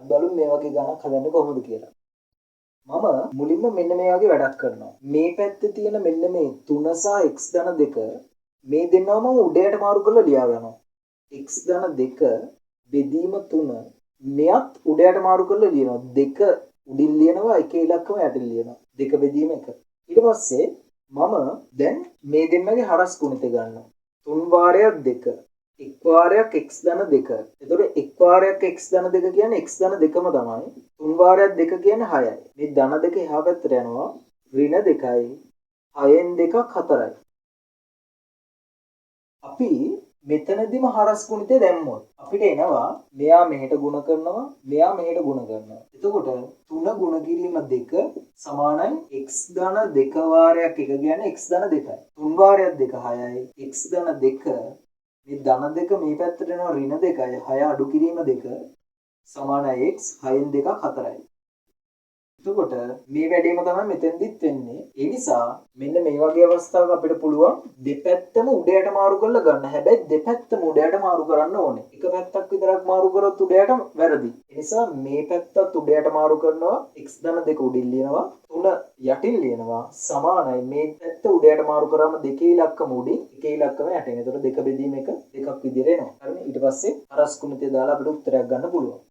බලමු මේ වගේ ගණක් හදන්නේ කොහොමද කියලා. මම මුලින්ම මෙන්න මේ වගේ වැඩක් කරනවා. මේ පැත්තේ තියෙන මෙන්න මේ 3 සහ x ධන 2 මේ දෙන්නම මම උඩයට මාරු කරලා ලියා ගන්නවා. x ධන 2 බෙදීම 3 මෙයත් උඩයට මාරු කරලා ලියනවා. 2 උඩින් ලියනවා, එක ඉලක්කම යටින් ලියනවා. 2 බෙදීම 1. ඊට පස්සේ මම දැන් මේ දෙන්නගේ හරස් ගුණිත ගන්නවා. 3 වාරයක් 2 එක් වාරයක් x ධන 2. එතකොට එක් වාරයක් x ධන 2 කියන්නේ x ධන 2ම තමයි. 3 වාරයක් 2 කියන්නේ 6යි. මේ ධන 2 එහා පැත්තට යනවා. ඍණ 2යි. 6න් 2ක් 4යි. අපි මෙතනදිම හරස් ගුණිතය දැම්මොත් අපිට එනවා මෙයා මෙහෙට ගුණ කරනවා, මෙයා මෙහෙට ගුණ කරනවා. එතකොට 3 ගුණ කිරීම 2 සමානයි x ධන 2 වාරයක් 1 කියන්නේ x ධන 2යි. 3 වාරයක් 2 6යි. x ධන 2 මේ ධන 2 මේ පැත්තට එනවා ඍණ 2යි. 6 අඩු කිරීම 2 සමානයි x 6න් 2ක් 4යි. එතකොට මේ වැඩේම තමයි මෙතෙන්දිත් වෙන්නේ. ඒ නිසා මෙන්න මේ වගේ අවස්ථාවක අපිට පුළුවන් දෙපැත්තම උඩයට මාරු කරලා ගන්න. හැබැයි දෙපැත්තම උඩයට මාරු කරන්න ඕනේ. එක පැත්තක් විතරක් මාරු කරොත් උඩයට වැරදි. ඒ නිසා මේ පැත්තත් උඩයට මාරු කරනවා. x ධන 2 උඩින් ලියනවා. 3 යටින් ලියනවා. සමානයි මේ පැත්ත උඩයට මාරු කරාම දෙකේ ඉලක්කම උඩින්, එකේ ඉලක්කම යටින්. එතකොට 2 බෙදීම 1 දෙකක් විදිහට එනවා. හරිනේ. ඊට පස්සේ හරස් ගුණිතය දාලා අපිට උත්තරයක් ගන්න පුළුවන්.